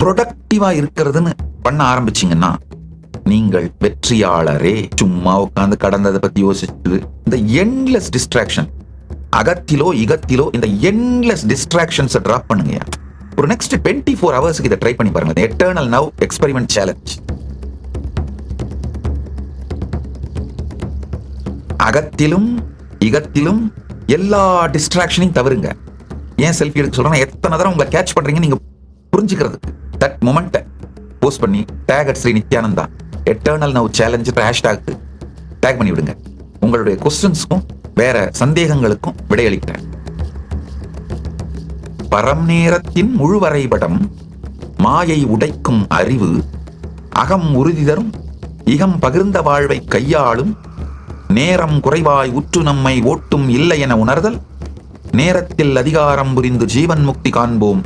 ப்ரொடக்டிவா இருக்கிறதுன்னு பண்ண ஆரம்பிச்சீங்கன்னா நீங்கள் வெற்றியாளரே. சும்மா உட்காந்து கடந்ததை பத்தி யோசிச்சு இந்த எண்ட்லெஸ் டிஸ்ட்ராக்ஷன், அகத்திலோ இகத்திலோ இந்த எண்ட்லெஸ் டிஸ்ட்ராக்ஷன்ஸ் டிராப் பண்ணுங்க. ஒரு நெக்ஸ்ட் 24 ஹவர்ஸ்க்கு இதை ட்ரை பண்ணி பாருங்க. Eternal now experiment challenge. அகத்திலும் இகத்திலும் எல்லா டிஸ்ட்ராக்ஷனையும் தவிருங்க. ஏன் செல்ஃபி எடுக்க சொல்றேன், எத்தனை தடவை உங்களை கேட்ச் பண்றீங்க நீங்க புரிஞ்சுக்கிறதுக்கு. தட் மொமெண்ட்டை போஸ்ட் பண்ணி tag at Sri Nithyananda eternal now challenge hashtag tag பண்ணி விடுங்க. உங்களுடைய கொஸ்டின்ஸ்க்கும் வேற சந்தேகங்களுக்கும் விடையளிக்கிறேன். பரம் நேரத்தின் முழு வரைபடம், மாயை உடைக்கும் அறிவு, அகம் உறுதி தரும் இகம் பகிர்ந்த வாழ்வை கையாளும், நேரம் குறைவாய் உற்று நம்மை ஓட்டும் இல்லை என உணர்தல், நேரத்தில் அதிகாரம் புரிந்து ஜீவன் முக்தி காண்போம்,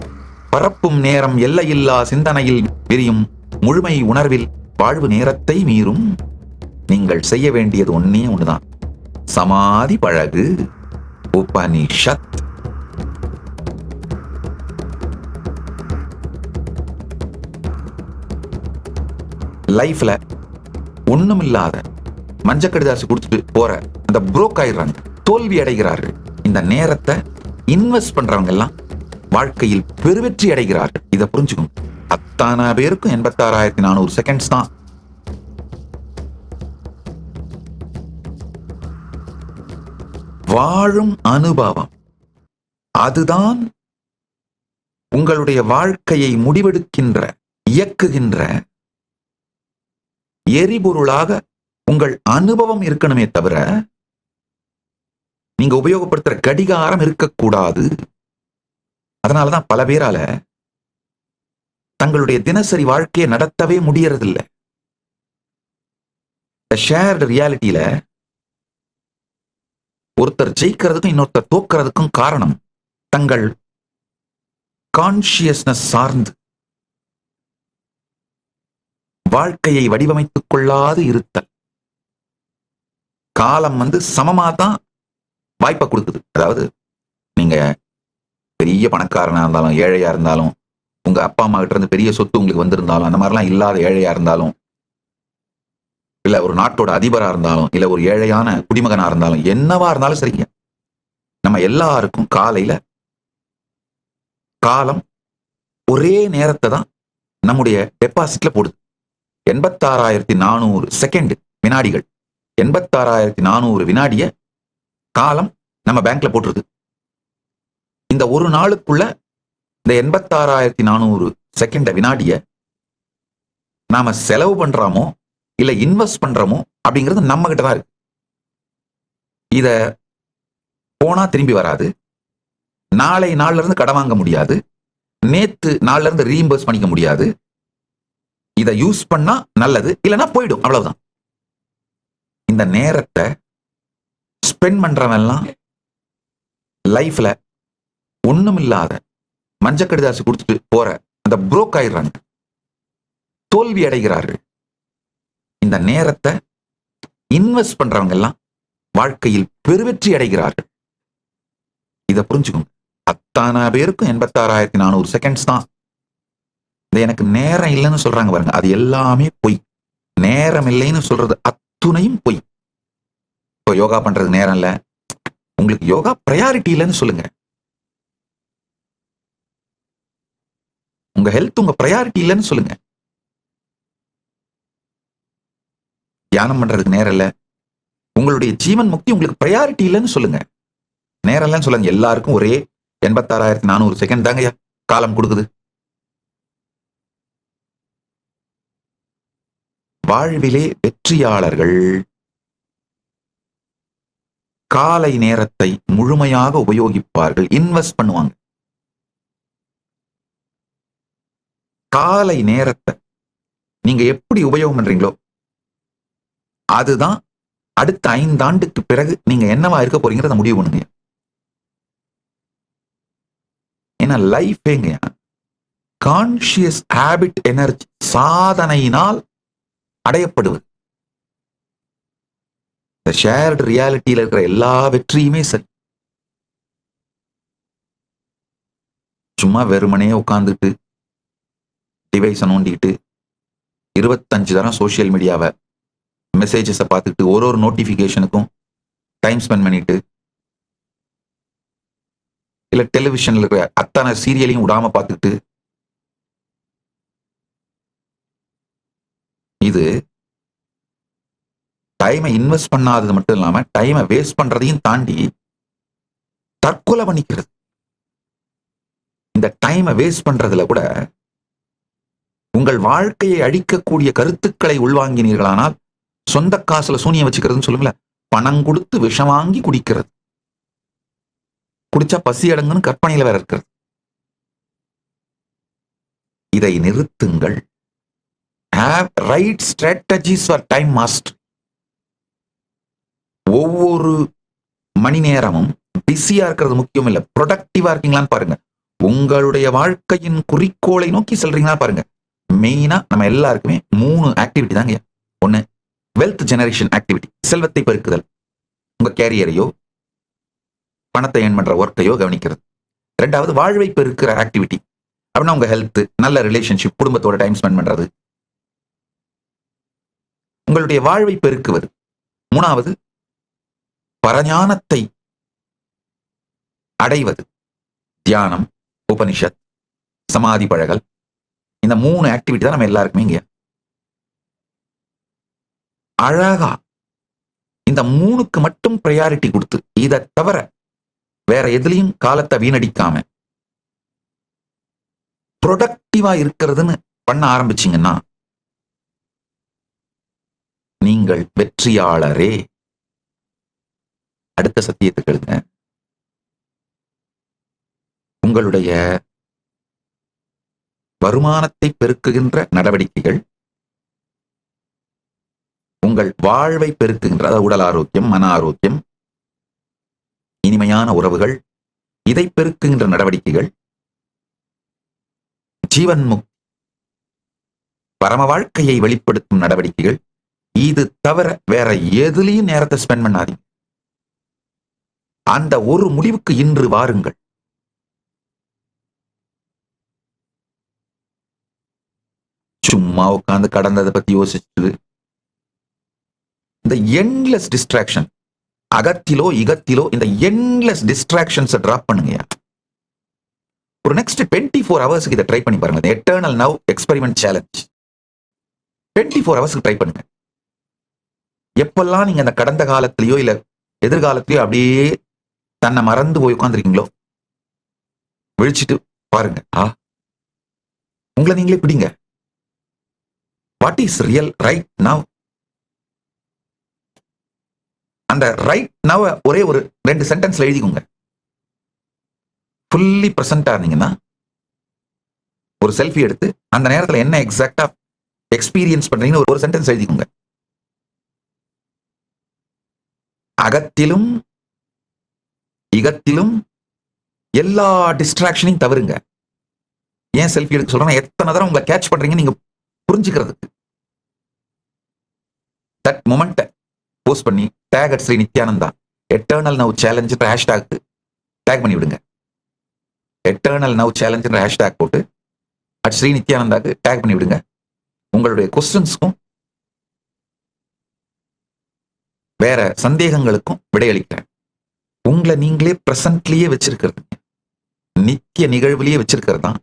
பரப்பும் நேரம் எல்லையில்லா சிந்தனையில் விரியும், முழுமை உணர்வில் வாழ்வு நேரத்தை மீறும். நீங்கள் செய்ய வேண்டியது ஒன்னே ஒண்ணுதான், சமாதி பழகு. உபனிஷத். லைஃப்ல ஒண்ணுமில்லாத மஞ்சக்கடிதாசு கொடுத்துட்டு போற அந்த புரோக் ஆயிடுறாங்க, தோல்வி அடைகிறார்கள். இந்த நேரத்தை இன்வெஸ்ட் பண்றவங்க எல்லாம் வாழ்க்கையில் பெருவெற்றி அடைகிறார்கள். இதை புரிஞ்சுக்கணும். அத்தனை பேருக்கும் 86,400 செகண்ட்ஸ் தான். வாழும் அனுபவம் அதுதான் உங்களுடைய வாழ்க்கையை முடிவெடுக்கின்ற, இயக்குகின்ற எரிபொருளாக உங்கள் அனுபவம் இருக்கணுமே தவிர நீங்க உபயோகப்படுத்துற கடிகாரம் இருக்கக்கூடாது. அதனாலதான் பல பேரால தங்களுடைய தினசரி வாழ்க்கையை நடத்தவே முடியறதில்லை. ஷேர்டு ரியாலிட்டியில ஒருத்தர் ஜெயிக்கிறதுக்கும் இன்னொருத்தர் தோக்கிறதுக்கும் காரணம் தங்கள் கான்சியஸ்னஸ் சார்ந்து வாழ்க்கையை வடிவமைத்துக் கொள்ளாது இருத்தல். காலம் சமமா தான் வாய்ப்பை கொடுக்குது. அதாவது நீங்க பெரிய பணக்காரனா இருந்தாலும் ஏழையா இருந்தாலும், உங்க அப்பா அம்மா கிட்ட இருந்து பெரிய சொத்து உங்களுக்கு வந்திருந்தாலும், அந்த மாதிரிலாம் இல்லாத ஏழையா இருந்தாலும், இல்ல ஒரு நாட்டோட அதிபரா இருந்தாலும், இல்ல ஒரு ஏழையான குடிமகனா இருந்தாலும், என்னவா இருந்தாலும் சரிங்க, நம்ம எல்லாருக்கும் காலையில காலம் ஒரே நேரத்தை தான் நம்முடைய டெபாசிட்ல போடுது. 86,400 செகண்ட் வினாடிகள், 86,400 வினாடிய காலம் நம்ம பேங்க்ல போட்டுருது. இந்த ஒரு நாளுக்குள்ள இந்த 86,400 செகண்ட் வினாடிய நாம செலவு பண்றோமோ இல்ல இன்வெஸ்ட் பண்றோமோ அப்படிங்கிறது நம்ம கிட்ட தான் இருக்கு. இத போனா திரும்பி வராது. நாளை நாள்ல இருந்து கடன் வாங்க முடியாது. நேத்து நாள்ல இருந்து ரீஇம்பர்ஸ் பண்ணிக்க முடியாது. இதை யூஸ் பண்ணா நல்லது, இல்லைன்னா போயிடும், அவ்வளவுதான். இந்த நேரத்தை ஸ்பெண்ட் பண்றவெல்லாம் லைஃப்ல ஒண்ணுமில்லாத மஞ்சக்கடிதாசு கொடுத்துட்டு போற அந்த புரோக் ஆயிடுறாங்க, தோல்வி அடைகிறார்கள். இந்த நேரத்தை இன்வெஸ்ட் பண்றவங்க எல்லாம் வாழ்க்கையில் பெருவெற்றி அடைகிறார்கள். இதை புரிஞ்சுக்கோங்க. அத்தனை பேருக்கும் 86,400 செகண்ட்ஸ் தான். இது எனக்கு நேரம் இல்லைன்னு சொல்றாங்க பாருங்க, அது எல்லாமே பொய். நேரம் இல்லைன்னு சொல்றது அத்துணையும் பொய். இப்போ யோகா பண்றது நேரம் இல்ல, உங்களுக்கு யோகா பிரையாரிட்டி இல்லைன்னு சொல்லுங்க. உங்க ஹெல்த் உங்க பிரையாரிட்டி இல்லைன்னு சொல்லுங்க. தியானம் பண்றதுக்கு நேரம் இல்ல, உங்களுடைய ஜீவன் முக்தி உங்களுக்கு பிரையாரிட்டி இல்லைன்னு சொல்லுங்க. நேரம் இல்லைன்னு சொல்லுங்க. எல்லாருக்கும் ஒரே 86,400 செகண்ட் தாங்க காலம் கொடுக்குது. வாழ்விலே வெற்றியாளர்கள் காலை நேரத்தை முழுமையாக உபயோகிப்பார்கள், இன்வெஸ்ட் பண்ணுவாங்க. காலை நேரத்தை நீங்க எப்படி உபயோகம் பண்றீங்களோ அதுதான் அடுத்த 5 ஆண்டுக்கு பிறகு நீங்க என்னவா இருக்க போறீங்கிறத முடிவு பண்ணுங்க. ஏன்னா லைஃபேங்க கான்சியஸ் ஹேபிட் எனர்ஜி சாதனையினால் அடையப்படுவது. இந்த ஷேர்டு ரியாலிட்டியில இருக்கிற எல்லா வெற்றியுமே சரி, சும்மா வெறுமனே உட்கார்ந்துட்டு டிவைஸை நோண்டிக்கிட்டு 25 தரம் சோசியல் மீடியாவை மெசேஜஸை பார்த்துக்கிட்டு ஒரு நோட்டிஃபிகேஷனுக்கும் டைம் ஸ்பெண்ட் பண்ணிட்டு, இல்ல டெலிவிஷன்ல இருக்கிற அத்தனை சீரியலையும் விடாம பார்த்துக்கிட்டு, இது டைமை இன்வெஸ்ட் பண்ணாதது மட்டும் இல்லாம டைமை வேஸ்ட் பண்றதையும் தாண்டி தற்கொலை பண்ணிக்கிறது. இந்த டைமை வேஸ்ட் பண்றதுல கூட உங்கள் வாழ்க்கையை அழிக்கக்கூடிய கருத்துக்களை உள்வாங்கினீர்களானால் சொந்த காசுல சூனியம் வச்சுக்கிறதுன்னு சொல்லுங்கள, பணம் கொடுத்து விஷம் வாங்கி குடிக்கிறது. குடிச்சா பசி அடங்குன்னு கற்பனையில வேற இருக்கிறது. இதை நிறுத்துங்கள். Have right strategies for time mastery. ஒவ்வொரு மணி நேரமும் பிஸியா இருக்கிறது முக்கியம் இல்ல, ப்ரொடக்டிவா இருக்கீங்களான்னு பாருங்க. உங்களுடைய வாழ்க்கையின் குறிக்கோளை நோக்கி செல்றீங்களா பாருங்க. மெயினா நம்ம எல்லாருக்குமே 3 ஆக்டிவிட்டி தாங்க. ஒண்ணு வெல்த் ஜெனரேஷன் ஆக்டிவிட்டி, செல்வத்தை பெருக்குதல், உங்க கேரியரையோ பணத்தை ஏர்ன் பண்ற ஒர்க்கையோ கவனிக்கிறது. 2வது வாழ்வை பெருக்கிற ஆக்டிவிட்டி, அப்படின்னா உங்க ஹெல்த், நல்ல ரிலேஷன்ஷிப், குடும்பத்தோட டைம் ஸ்பெண்ட் பண்றது, உங்களுடைய வாழ்வை பெருக்குவது. 3வது பரஞானத்தை அடைவது, தியானம், உபனிஷத், சமாதி பழகல். இந்த 3 ஆக்டிவிட்டி தான் நம்ம எல்லாருக்குமே இங்க. அழகா இந்த 3க்கு மட்டும் ப்ரையாரிட்டி கொடுத்து, இதை தவிர வேற எதுலையும் காலத்தை வீணடிக்காம ப்ரொடக்டிவா இருக்கிறதுன்னு பண்ண ஆரம்பிச்சீங்கன்னா நீங்கள் வெற்றியாளரே. அடுத்த சத்தியத்தை கேளுங்க. உங்களுடைய வருமானத்தை பெருக்குகின்ற நடவடிக்கைகள் உங்கள் வாழ்வை பெருக்குகின்ற, அதாவது உடல் ஆரோக்கியம், மன ஆரோக்கியம், இனிமையான உறவுகள், இதை பெருக்குகின்ற நடவடிக்கைகள், ஜீவன் முக்தி, பரம வாழ்க்கையை வெளிப்படுத்தும் நடவடிக்கைகள். இது தவிர வேற எதுலையும் நேரத்தை ஸ்பெண்ட் பண்ணாதீங்க. அந்த ஒரு முடிவுக்கு இன்று வாருங்கள். சும்மா உட்கார்ந்து கடந்ததை பத்தி யோசிச்சு இந்த எண்ட்லெஸ் டிஸ்ட்ராக்ஷன், அகத்திலோ இகத்திலோ இந்த எண்ட்லெஸ் டிஸ்ட்ராக்ஷன்ஸ் டிராப் பண்ணுங்க. ஒரு நெக்ஸ்ட் 24 ஹவர்ஸ்க்கு இதை ட்ரை பண்ணி பாருங்க. எட்டர்னல் நவ் எக்ஸ்பெரிமெண்ட் சேலஞ்ச் 24 ஹவர்ஸ்க்கு ட்ரை பண்ணுங்க. எப்பெல்லாம் நீங்க அந்த கடந்த காலத்திலயோ இல்ல எதிர்காலத்திலயோ அப்படியே தன்னை மறந்து போய் உட்கார்ந்துருக்கீங்களோ, விழிச்சிட்டு பாருங்க. உங்களை நீங்களே பிடிங்க. What is real right now? அந்த ரைட் நவ் ஒரே ஒரு 2 சென்டென்ஸ்ல எழுதிக்கோங்க. ஃபுல்லி பிரசன்டா இருந்தீங்கன்னா ஒரு செல்ஃபி எடுத்து அந்த நேரத்தில் என்ன எக்ஸாக்டா எக்ஸ்பீரியன்ஸ் பண்றீங்கன்னு ஒரு சென்டென்ஸ் எழுதிக்கோங்க. அகத்திலும் இகத்திலும் எல்லா டிஸ்ட்ராக்ஷனையும் தவிருங்க. ஏன் செல்ஃபி எடுக்க சொல்றேன்னா, எத்தனை தடவை உங்களை கேட்ச் பண்றீங்க நீங்க புரிஞ்சுக்கிறதுக்கு. தட் மொமெண்ட் போஸ்ட் பண்ணி tag at Sri Nithyananda eternal now challenge hashtag tag பண்ணி விடுங்க. எட்டர்னல் நவ் சேலஞ்ச் ஹேஷ்டாக் போட்டு அட் ஸ்ரீ நித்யானந்தாக்கு டேக் பண்ணி விடுங்க. உங்களுடைய கொஸ்டின்ஸ்க்கும் வேற சந்தேகங்களுக்கும் விடையளிக்கிறேன். உங்களை நீங்களே பிரசன்ட்லயே வச்சிருக்கிறது, நித்திய நிகழ்விலேயே வச்சிருக்கிறது தான்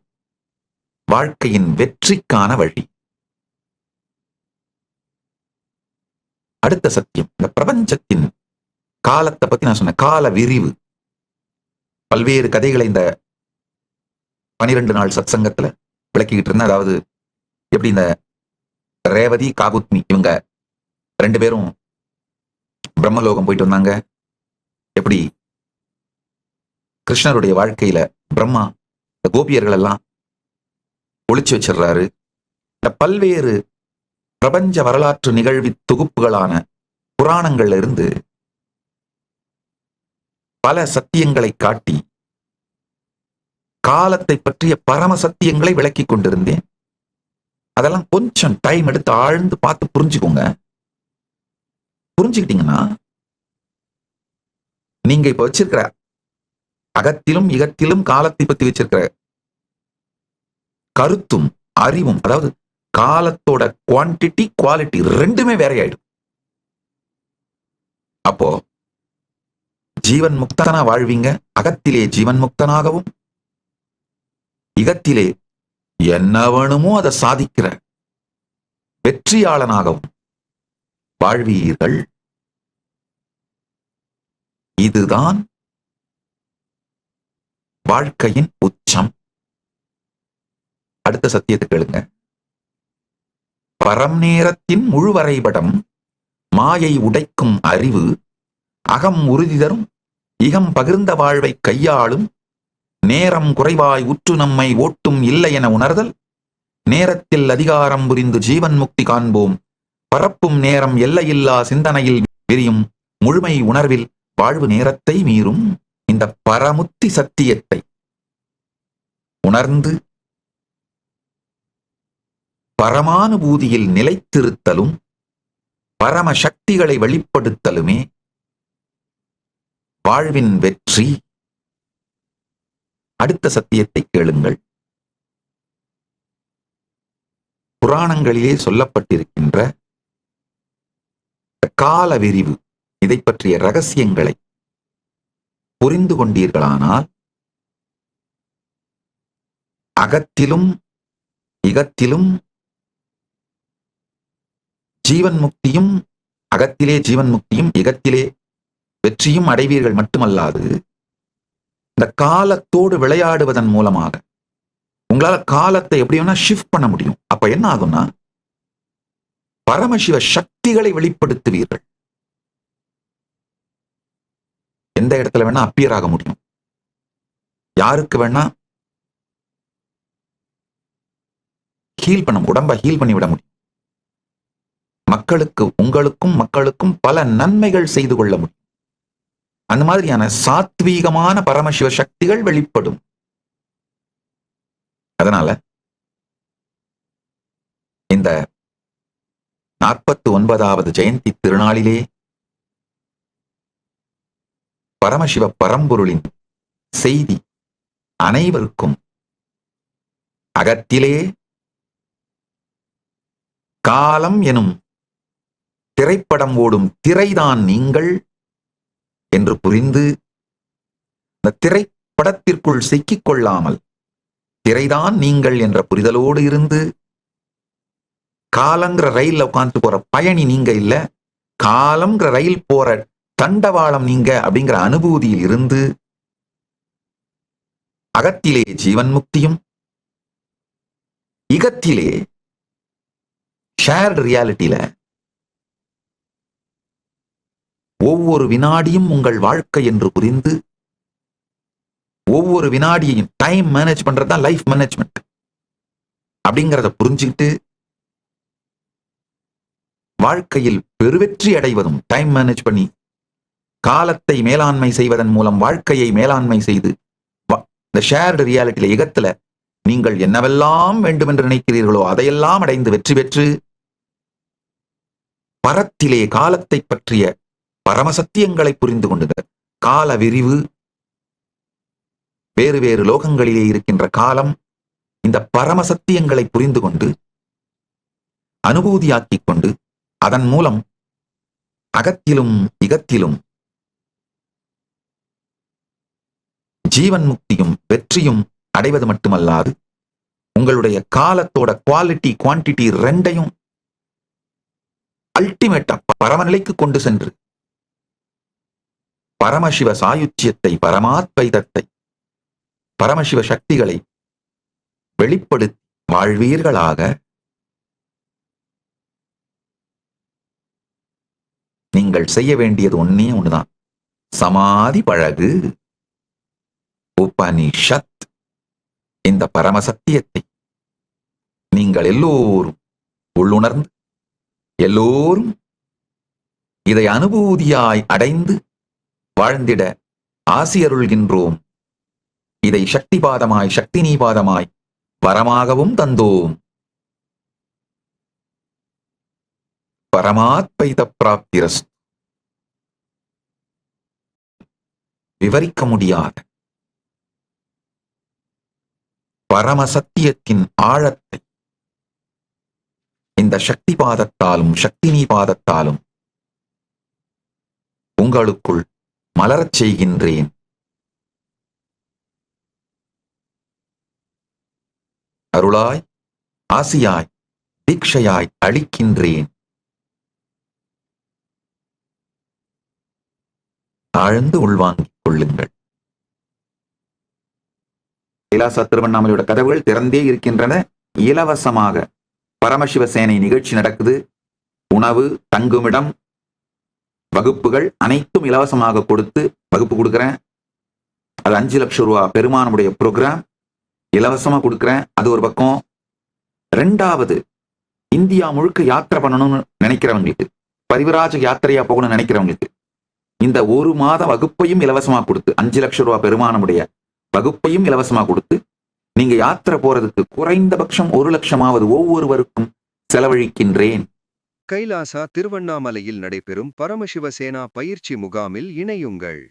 வாழ்க்கையின் வெற்றிக்கான வழி. அடுத்த சத்தியம், இந்த பிரபஞ்சத்தின் காலத்தை பத்தி நான் சொன்ன கால விரிவு, பல்வேறு கதைகளை இந்த 12 நாள் சத்சங்கத்துல விளக்கிக்கிட்டு இருந்தேன். அதாவது எப்படி இந்த ரேவதி காகுத்மி இவங்க 2 பேரும் பிரம்மலோகம் போயிட்டு வந்தாங்க, எப்படி கிருஷ்ணருடைய வாழ்க்கையில பிரம்மா இந்த கோபியர்கள் எல்லாம் ஒளிச்சு வச்சிடுறாரு. இந்த பல்வேறு பிரபஞ்ச வரலாற்று நிகழ்வி தொகுப்புகளான புராணங்கள்ல இருந்து பல சத்தியங்களை காட்டி காலத்தை பற்றிய பரம சத்தியங்களை விளக்கி கொண்டிருந்தேன். அதெல்லாம் கொஞ்சம் டைம் எடுத்து ஆழ்ந்து பார்த்து புரிஞ்சுக்கோங்க. புரிஞ்சுக்கிட்டீங்கன்னா நீங்க இப்ப வச்சிருக்கிற அகத்திலும் இகத்திலும் காலத்தை பத்தி வச்சிருக்கிற கருத்தும் அறிவும், அதாவது காலத்தோட குவான்டிட்டி குவாலிட்டி ரெண்டுமே வேறையாயிடும். அப்போ ஜீவன் முக்தனா வாழ்வீங்க. அகத்திலே ஜீவன் முக்தனாகவும், இகத்திலே என்ன வேணுமோ அதை சாதிக்கிற வெற்றியாளனாகவும் வாழ்வீர்கள். இதுதான் வாழ்க்கையின் உச்சம். அடுத்த சத்தியத்தை கேளுங்க. பரம் நேரத்தின் முழு வரைபடம் மாயை உடைக்கும் அறிவு அகம் உறுதி தரும் இகம் பகிர்ந்த வாழ்வை கையாளும் நேரம் குறைவாய் உற்று நம்மை ஓட்டும் இல்லை என உணர்தல் நேரத்தில் அதிகாரம் புரிந்து ஜீவன் முக்தி காண்போம் பரப்பும் நேரம் எல்லையில்லா சிந்தனையில் விரியும் முழுமை உணர்வில் வாழ்வு நேரத்தை மீறும். இந்த பரமுத்தி சத்தியத்தை உணர்ந்து பரமானுபூதியில் நிலைத்திருத்தலும் பரம சக்திகளை வெளிப்படுத்தலுமே வாழ்வின் வெற்றி. அடுத்த சத்தியத்தை கேளுங்கள். புராணங்களிலே சொல்லப்பட்டிருக்கின்ற கால விரிவு, இதை பற்றிய ரகசியங்களை புரிந்து கொண்டீர்களானால் அகத்திலும் இகத்திலும் ஜீவன் முக்தியும், அகத்திலே ஜீவன் முக்தியும் இகத்திலே வெற்றியும் அடைவீர்கள். மட்டுமல்லாது இந்த காலத்தோடு விளையாடுவதன் மூலமாக உங்களால காலத்தை எப்படி வேணா ஷிஃப்ட் பண்ண முடியும். அப்ப என்ன ஆகும்னா பரமசிவ சக்திகளை வெளிப்படுத்துவீர்கள். எந்த இடத்துல வேணா அப்பியர் ஆக முடியும். யாருக்கு வேணா ஹீல் பண்ண, உடம்ப ஹீல் பண்ணி விட முடியும். மக்களுக்கு, உங்களுக்கும் மக்களுக்கும் பல நன்மைகள் செய்து கொள்ள முடியும். அந்த மாதிரியான சாத்வீகமான பரமசிவ சக்திகள் வெளிப்படும். அதனால இந்த 49வது ஜெயந்தி திருநாளிலே பரமசிவ பரம்பொருளின் செய்தி அனைவருக்கும் அகத்திலே காலம் எனும் திரைப்படம் ஓடும் திரைதான் நீங்கள் என்று புரிந்து இந்த திரைப்படத்திற்குள் சிக்கிக் கொள்ளாமல் திரைதான் நீங்கள் என்ற புரிதலோடு இருந்து காலங்கிற ரயில்ல உட்கார்ந்து போற பயணி நீங்க இல்ல, காலம்ங்கிற ரயில் போற தண்டவாளம் நீங்க அப்படிங்கிற அனுபூதியில் இருந்து அகத்திலே ஜீவன் முக்தியும் இகத்திலே ஷேர்டு ரியாலிட்டியில ஒவ்வொரு வினாடியும் உங்கள் வாழ்க்கை என்று புரிந்து ஒவ்வொரு வினாடியையும் டைம் மேனேஜ் பண்றதுதான் லைஃப் மேனேஜ்மெண்ட் அப்படிங்கிறத புரிஞ்சுக்கிட்டு வாழ்க்கையில் பெருவெற்றி அடைவதும் டைம் மேனேஜ் பண்ணி காலத்தை மேலாண்மை செய்வதன் மூலம் வாழ்க்கையை மேலாண்மை செய்து இந்த ஷேர்டு ரியாலிட்டியில இகத்துல நீங்கள் என்னவெல்லாம் வேண்டும் என்று நினைக்கிறீர்களோ அதையெல்லாம் அடைந்து வெற்றி பெற்று பரத்திலே காலத்தை பற்றிய பரமசத்தியங்களை புரிந்து கொண்டு கால விரிவு, வேறு வேறு லோகங்களிலே இருக்கின்ற காலம், இந்த பரமசத்தியங்களை புரிந்து கொண்டு அனுபூதியாக்கிக் கொண்டு அதன் மூலம் அகத்திலும் இகத்திலும் ஜீவன் முக்தியும் வெற்றியும் அடைவது மட்டுமல்லாது உங்களுடைய காலத்தோட குவாலிட்டி குவான்டிட்டி ரெண்டையும் அல்டிமேட்டா பரமநிலைக்கு கொண்டு சென்று பரமசிவ சாயுச்சியத்தை, பரமாத்வைதத்தை, பரமசிவ சக்திகளை வெளிப்படுத்தி வாழ்வீர்களாக. நீங்கள் செய்ய வேண்டியது ஒன்னே ஒண்ணுதான், சமாதி பழகு. உபனிஷத் இந்த பரமசத்தியத்தை நீங்கள் எல்லோரும் உள்ளுணர்ந்து எல்லோரும் இதை அனுபூதியாய் அடைந்து வாழ்ந்திட ஆசியருள்கின்றோம். இதை சக்திபாதமாய் சக்தி நீபாதமாய் வரமாகவும் தந்தோம். பரமாத்வைத பிராப்திரஸ்து. விவரிக்க முடியாத பரமசத்தியத்தின் ஆழத்தை இந்த சக்தி பாதத்தாலும் சக்தினி பாதத்தாலும் உங்களுக்குள் மலரச் செய்கின்றேன். அருளாய், ஆசியாய், தீட்சையாய் அளிக்கின்றேன். ஆழ்ந்து உள்வாங்கிக் கொள்ளுங்கள். கைலாச திருவண்ணாமலையோட கதவுகள் திறந்தே இருக்கின்றன. இலவசமாக பரமசிவசேனை நிகழ்ச்சி நடக்குது. உணவு, தங்குமிடம், வகுப்புகள் அனைத்தும் இலவசமாக கொடுத்து வகுப்பு கொடுக்குறேன். அது 5 லட்சம் ரூபா பெருமானுடைய ப்ரோக்ராம் இலவசமா கொடுக்குறேன். அது ஒரு பக்கம். 2வது, இந்தியா முழுக்க யாத்திரை பண்ணணும்னு நினைக்கிறவங்களுக்கு, பரிவராஜ யாத்திரையா போகணும்னு நினைக்கிறவங்களுக்கு இந்த 1 மாத வகுப்பையும் இலவசமா கொடுத்து 5 லட்சம் ரூபா பெருமானுடைய வகுப்பையும் இலவசமா கொடுத்து நீங்க யாத்திரை போறதுக்கு குறைந்தபட்சம் 1 லட்சமாவது ஒவ்வொருவருக்கும் செலவழிக்கின்றேன். கைலாசா திருவண்ணாமலையில் நடைபெறும் பரமசிவசேனா பயிற்சி முகாமில் இணையுங்கள்.